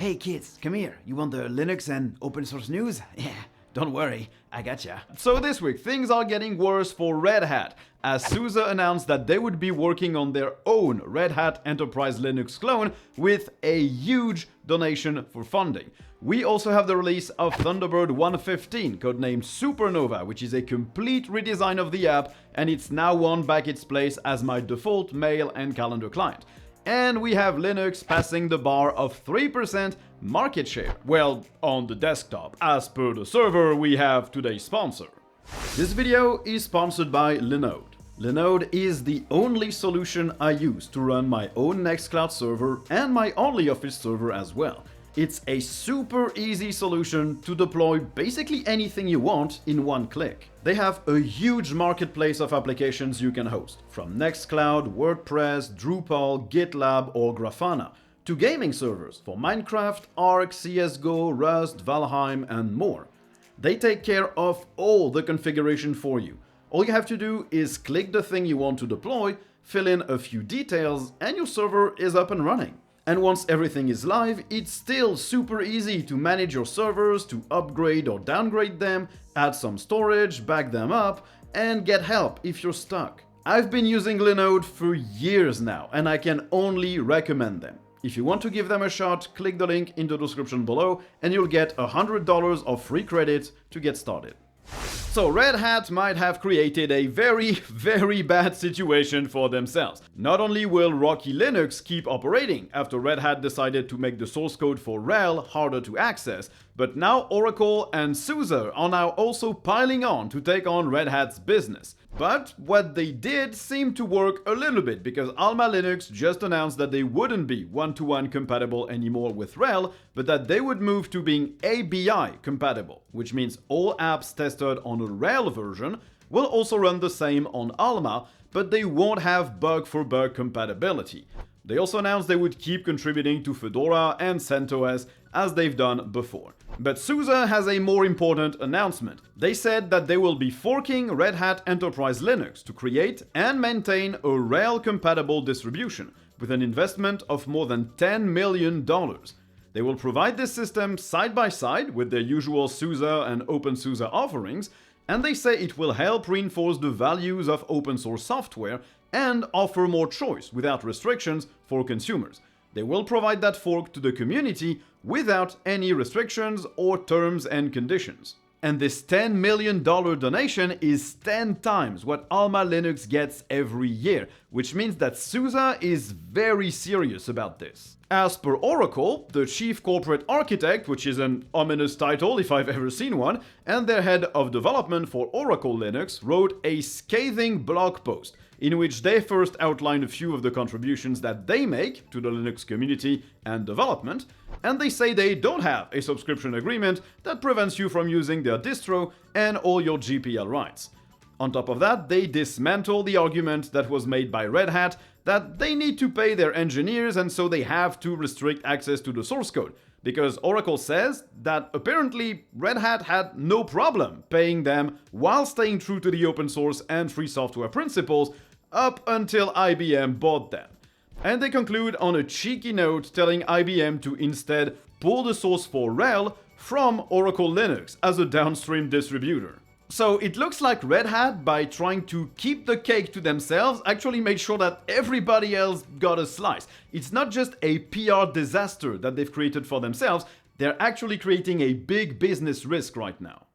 Hey kids, come here. You want the Linux and open source news? Yeah, don't worry, I gotcha. So this week, things are getting worse for Red Hat, as SUSE announced that they would be working on their own Red Hat Enterprise Linux clone with a huge donation for funding. We also have the release of Thunderbird 1.15, codenamed Supernova, which is a complete redesign of the app, and it's now won back its place as my default mail and calendar client. And we have Linux passing the bar of 3% market share. Well, on the desktop. As per the server, we have today's sponsor. This video is sponsored by Linode. Linode is the only solution I use to run my own Nextcloud server and my OnlyOffice server as well. It's a super easy solution to deploy basically anything you want in one click. They have a huge marketplace of applications you can host, from Nextcloud, WordPress, Drupal, GitLab or Grafana, to gaming servers for Minecraft, Ark, CSGO, Rust, Valheim and more. They take care of all the configuration for you. All you have to do is click the thing you want to deploy, fill in a few details, and your server is up and running. And once everything is live, it's still super easy to manage your servers, to upgrade or downgrade them, add some storage, back them up, and get help if you're stuck. I've been using Linode for years now, and I can only recommend them. If you want to give them a shot, click the link in the description below, and you'll get $100 of free credit to get started. So Red Hat might have created a very bad situation for themselves. Not only will Rocky Linux keep operating after Red Hat decided to make the source code for RHEL harder to access, but now Oracle and SUSE are now also piling on to take on Red Hat's business. But what they did seemed to work a little bit, because Alma Linux just announced that they wouldn't be one-to-one compatible anymore with RHEL, but that they would move to being ABI compatible, which means all apps tested on a RHEL version will also run the same on Alma, but they won't have bug-for-bug compatibility. They also announced they would keep contributing to Fedora and CentOS as they've done before. But SUSE has a more important announcement. They said that they will be forking Red Hat Enterprise Linux to create and maintain a RHEL-compatible distribution with an investment of more than $10 million. They will provide this system side by side with their usual SUSE and OpenSUSE offerings, and they say it will help reinforce the values of open source software and offer more choice without restrictions for consumers. They will provide that fork to the community without any restrictions or terms and conditions. And this $10 million donation is 10 times what Alma Linux gets every year, which means that SUSE is very serious about this. As per Oracle, the chief corporate architect, which is an ominous title if I've ever seen one, and their head of development for Oracle Linux wrote a scathing blog post in which they first outlined a few of the contributions that they make to the Linux community and development, and they say they don't have a subscription agreement that prevents you from using their distro and all your GPL rights. On top of that, they dismantle the argument that was made by Red Hat that they need to pay their engineers and so they have to restrict access to the source code, because Oracle says that apparently Red Hat had no problem paying them while staying true to the open source and free software principles up until IBM bought them. And they conclude on a cheeky note telling IBM to instead pull the source for RHEL from Oracle Linux as a downstream distributor. So it looks like Red Hat, by trying to keep the cake to themselves, actually made sure that everybody else got a slice. It's not just a PR disaster that they've created for themselves, they're actually creating a big business risk right now.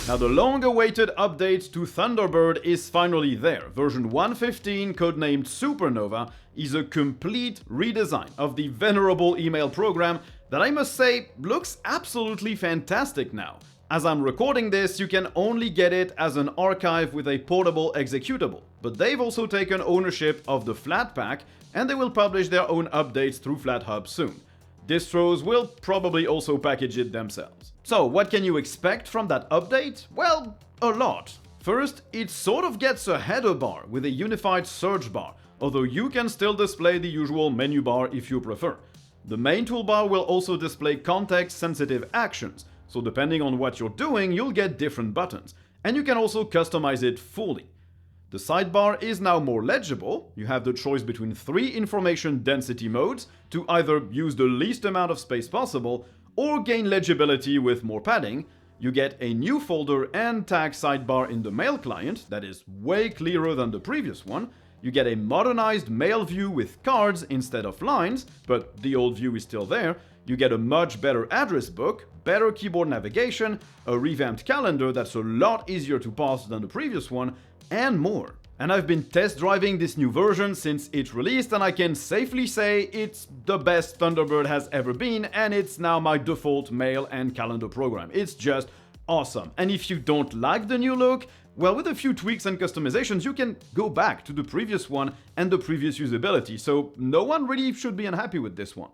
Now the long-awaited update to Thunderbird is finally there. Version 1.15, codenamed Supernova, is a complete redesign of the venerable email program that I must say looks absolutely fantastic now. As I'm recording this, you can only get it as an archive with a portable executable, but they've also taken ownership of the Flatpak, and they will publish their own updates through FlatHub soon. Distros will probably also package it themselves. So what can you expect from that update? Well, a lot. First, it sort of gets a header bar with a unified search bar, although you can still display the usual menu bar if you prefer. The main toolbar will also display context-sensitive actions, so depending on what you're doing, you'll get different buttons, and you can also customize it fully. The sidebar is now more legible. You have the choice between 3 information density modes to either use the least amount of space possible or gain legibility with more padding. You get a new folder and tag sidebar in the mail client that is way clearer than the previous one. You get a modernized mail view with cards instead of lines, but the old view is still there. You get a much better address book, better keyboard navigation, a revamped calendar that's a lot easier to parse than the previous one, and more. And I've been test driving this new version since it released, and I can safely say it's the best Thunderbird has ever been, and it's now my default mail and calendar program. It's just awesome. And if you don't like the new look, well, with a few tweaks and customizations, you can go back to the previous one and the previous usability, so no one really should be unhappy with this one.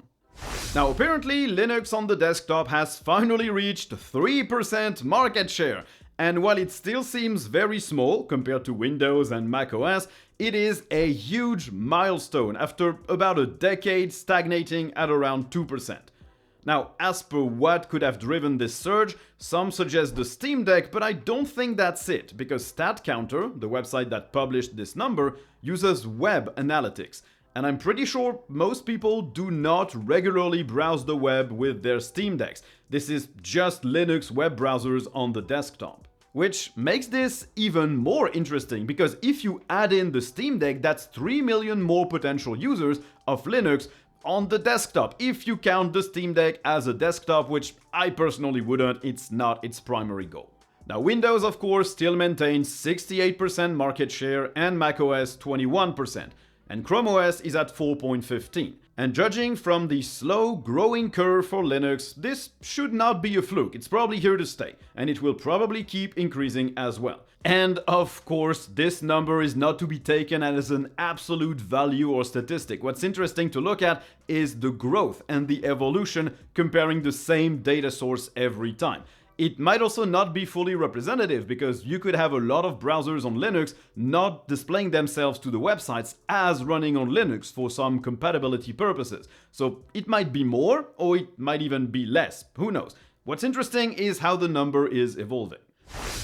Now, apparently, Linux on the desktop has finally reached 3% market share, and while it still seems very small compared to Windows and macOS, it is a huge milestone after about a decade stagnating at around 2%. Now, as per what could have driven this surge, some suggest the Steam Deck, but I don't think that's it, because StatCounter, the website that published this number, uses web analytics. And I'm pretty sure most people do not regularly browse the web with their Steam Decks. This is just Linux web browsers on the desktop. Which makes this even more interesting, because if you add in the Steam Deck, that's 3 million more potential users of Linux on the desktop, if you count the Steam Deck as a desktop, which I personally wouldn't, it's not its primary goal. Now, Windows, of course, still maintains 68% market share and macOS 21%, and Chrome OS is at 4.15. And judging from the slow growing curve for Linux, this should not be a fluke. It's probably here to stay, and it will probably keep increasing as well. And of course, this number is not to be taken as an absolute value or statistic. What's interesting to look at is the growth and the evolution comparing the same data source every time. It might also not be fully representative, because you could have a lot of browsers on Linux not displaying themselves to the websites as running on Linux for some compatibility purposes. So it might be more, or it might even be less, who knows. What's interesting is how the number is evolving.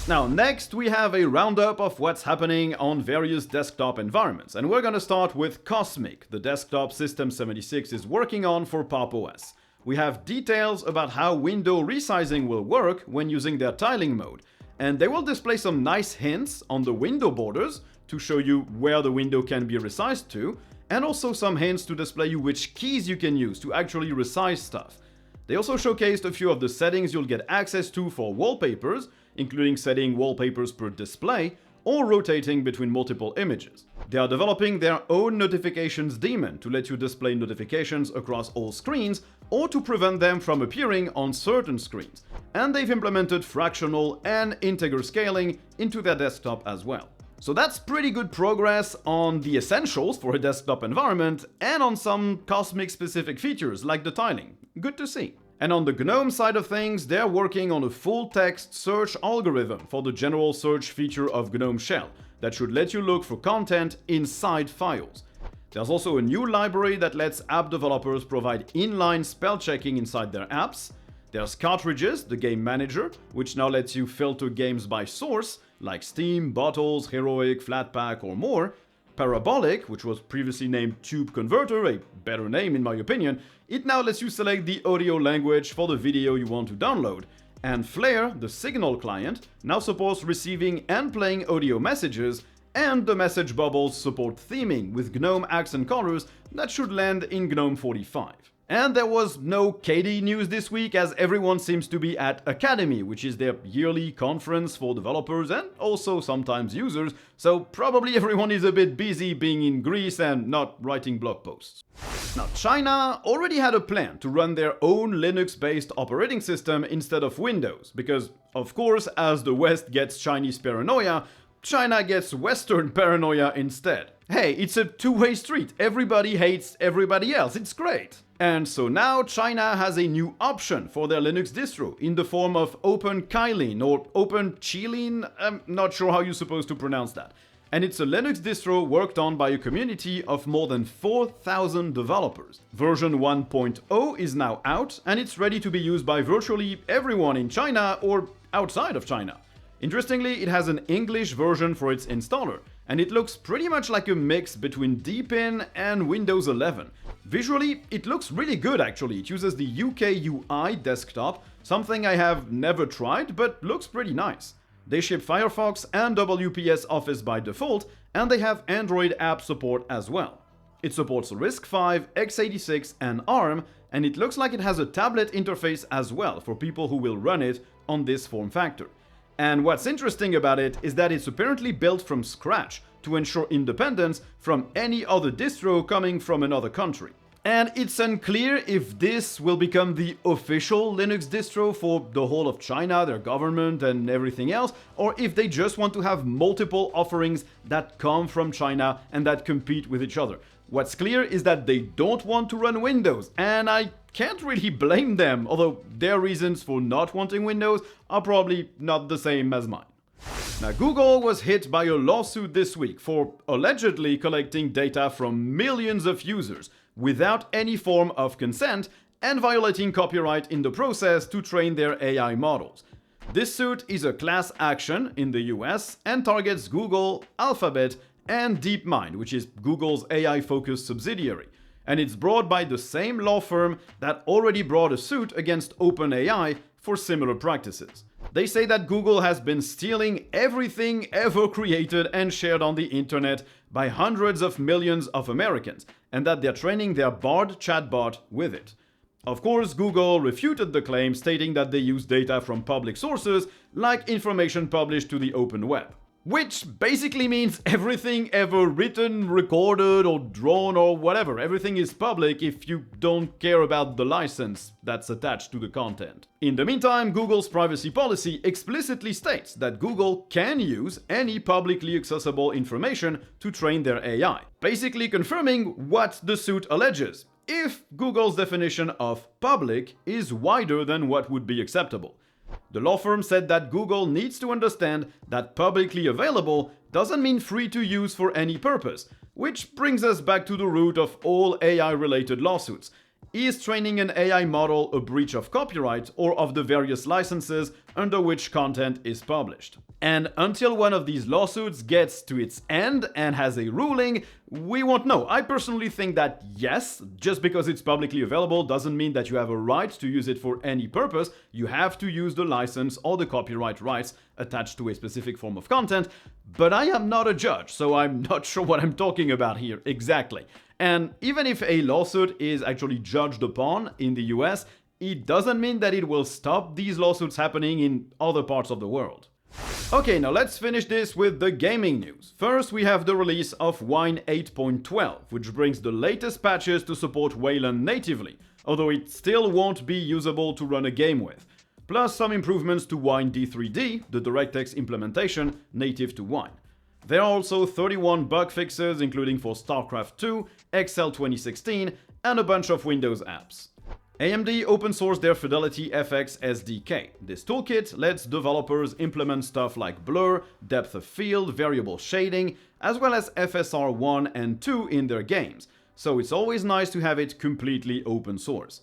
Now, next we have a roundup of what's happening on various desktop environments, and we're gonna start with Cosmic, the desktop System76 is working on for Pop! OS. We have details about how window resizing will work when using their tiling mode, and they will display some nice hints on the window borders to show you where the window can be resized to, and also some hints to display you which keys you can use to actually resize stuff. They also showcased a few of the settings you'll get access to for wallpapers, including setting wallpapers per display, or rotating between multiple images. They are developing their own notifications daemon to let you display notifications across all screens, or to prevent them from appearing on certain screens. And they've implemented fractional and integer scaling into their desktop as well. So that's pretty good progress on the essentials for a desktop environment, and on some Cosmic specific features like the tiling. Good to see. And on the GNOME side of things, they're working on a full-text search algorithm for the general search feature of GNOME Shell that should let you look for content inside files. There's also a new library that lets app developers provide inline spell checking inside their apps. There's Cartridges, the game manager, which now lets you filter games by source, like Steam, Bottles, Heroic, Flatpak, or more. Parabolic, which was previously named Tube Converter, a better name in my opinion, it now lets you select the audio language for the video you want to download. And Flare, the Signal client, now supports receiving and playing audio messages, and the message bubbles support theming with GNOME accent colors that should land in GNOME 45. And there was no KDE news this week, as everyone seems to be at Academy, which is their yearly conference for developers and also sometimes users, so probably everyone is a bit busy being in Greece and not writing blog posts. Now, China already had a plan to run their own Linux-based operating system instead of Windows, because, of course, as the West gets Chinese paranoia, China gets Western paranoia instead. Hey, it's a two-way street. Everybody hates everybody else. It's great. And so now China has a new option for their Linux distro in the form of OpenKylin or OpenChilin. I'm not sure how you're supposed to pronounce that. And it's a Linux distro worked on by a community of more than 4,000 developers. Version 1.0 is now out, and it's ready to be used by virtually everyone in China or outside of China. Interestingly, it has an English version for its installer, and it looks pretty much like a mix between Deepin and Windows 11. Visually, it looks really good actually. It uses the UKUI desktop, something I have never tried, but looks pretty nice. They ship Firefox and WPS Office by default, and they have Android app support as well. It supports RISC-V, x86, and ARM, and it looks like it has a tablet interface as well for people who will run it on this form factor. And what's interesting about it is that it's apparently built from scratch to ensure independence from any other distro coming from another country. And it's unclear if this will become the official Linux distro for the whole of China, their government and everything else, or if they just want to have multiple offerings that come from China and that compete with each other. What's clear is that they don't want to run Windows, and I can't really blame them, although their reasons for not wanting Windows are probably not the same as mine. Now, Google was hit by a lawsuit this week for allegedly collecting data from millions of users without any form of consent and violating copyright in the process to train their AI models. This suit is a class action in the US and targets Google, Alphabet, and DeepMind, which is Google's AI-focused subsidiary. And it's brought by the same law firm that already brought a suit against OpenAI for similar practices. They say that Google has been stealing everything ever created and shared on the internet by hundreds of millions of Americans, and that they're training their Bard chatbot with it. Of course, Google refuted the claim, stating that they use data from public sources, like information published to the open web. Which basically means everything ever written, recorded, or drawn, or whatever. Everything is public if you don't care about the license that's attached to the content. In the meantime, Google's privacy policy explicitly states that Google can use any publicly accessible information to train their AI, basically confirming what the suit alleges, if Google's definition of public is wider than what would be acceptable. The law firm said that Google needs to understand that publicly available doesn't mean free to use for any purpose, which brings us back to the root of all AI-related lawsuits. Is training an AI model a breach of copyright or of the various licenses under which content is published? And until one of these lawsuits gets to its end and has a ruling, we won't know. I personally think that yes, just because it's publicly available doesn't mean that you have a right to use it for any purpose. You have to use the license or the copyright rights attached to a specific form of content. But I am not a judge, so I'm not sure what I'm talking about here exactly. And even if a lawsuit is actually judged upon in the US, it doesn't mean that it will stop these lawsuits happening in other parts of the world. Okay, now let's finish this with the gaming news. First, we have the release of Wine 8.12, which brings the latest patches to support Wayland natively, although it still won't be usable to run a game with. Plus some improvements to Wine D3D, the DirectX implementation native to Wine. There are also 31 bug fixes, including for StarCraft 2, Excel 2016, and a bunch of Windows apps. AMD open-sourced their FidelityFX SDK. This toolkit lets developers implement stuff like blur, depth of field, variable shading, as well as FSR 1 and 2 in their games, so it's always nice to have it completely open source.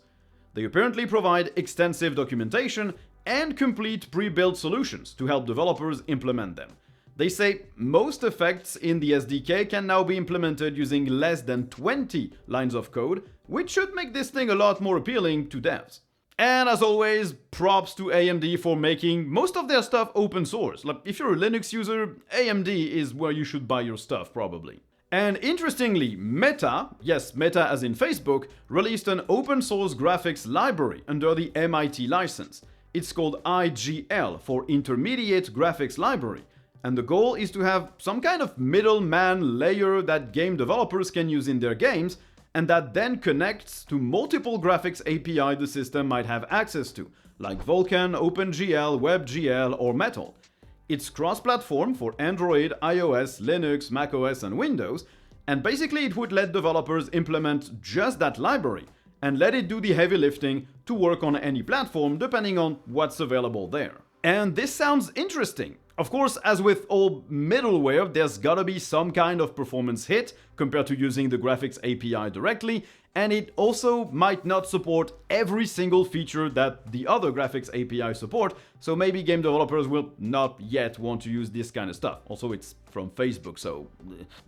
They apparently provide extensive documentation and complete pre-built solutions to help developers implement them. They say most effects in the SDK can now be implemented using less than 20 lines of code, which should make this thing a lot more appealing to devs. And as always, props to AMD for making most of their stuff open source. Like, if you're a Linux user, AMD is where you should buy your stuff, probably. And interestingly, Meta, yes, Meta as in Facebook, released an open source graphics library under the MIT license. It's called IGL for Intermediate Graphics Library. And the goal is to have some kind of middleman layer that game developers can use in their games, and that then connects to multiple graphics API the system might have access to, like Vulkan, OpenGL, WebGL, or Metal. It's cross-platform for Android, iOS, Linux, macOS, and Windows, and basically it would let developers implement just that library, and let it do the heavy lifting to work on any platform depending on what's available there. And this sounds interesting. Of course, as with all middleware, there's gotta be some kind of performance hit compared to using the graphics API directly, and it also might not support every single feature that the other graphics API support, so maybe game developers will not yet want to use this kind of stuff. Also, it's from Facebook, so...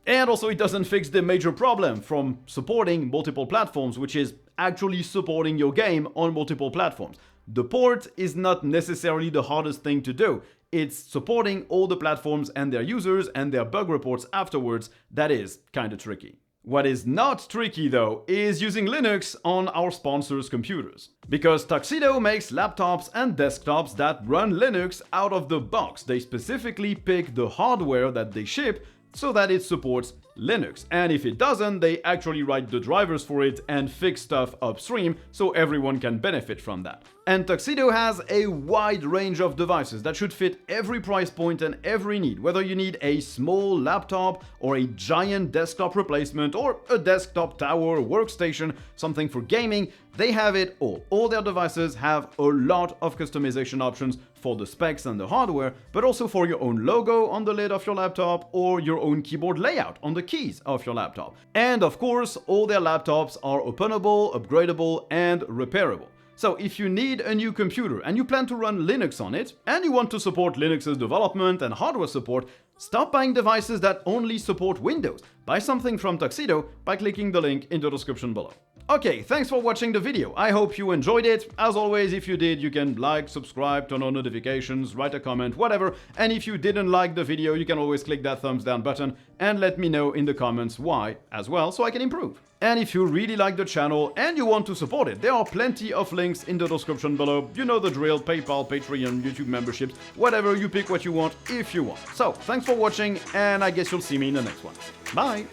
And also, it doesn't fix the major problem from supporting multiple platforms, which is actually supporting your game on multiple platforms. The port is not necessarily the hardest thing to do. It's supporting all the platforms and their users and their bug reports afterwards that is kinda tricky. What is not tricky though is using Linux on our sponsors' computers. Because Tuxedo makes laptops and desktops that run Linux out of the box. They specifically pick the hardware that they ship so that it supports Linux. And if it doesn't, they actually write the drivers for it and fix stuff upstream so everyone can benefit from that. And Tuxedo has a wide range of devices that should fit every price point and every need, whether you need a small laptop or a giant desktop replacement or a desktop tower, workstation, something for gaming, they have it all. All their devices have a lot of customization options for the specs and the hardware, but also for your own logo on the lid of your laptop or your own keyboard layout on the keys of your laptop. And of course, all their laptops are openable, upgradable, and repairable. So if you need a new computer and you plan to run Linux on it, and you want to support Linux's development and hardware support, stop buying devices that only support Windows. Buy something from Tuxedo by clicking the link in the description below. Okay, thanks for watching the video. I hope you enjoyed it. As always, if you did, you can like, subscribe, turn on notifications, write a comment, whatever. And if you didn't like the video, you can always click that thumbs down button and let me know in the comments why as well, so I can improve. And if you really like the channel and you want to support it, there are plenty of links in the description below. You know the drill: PayPal, Patreon, YouTube memberships, whatever, you pick what you want if you want. So, thanks for watching, and I guess you'll see me in the next one. Bye!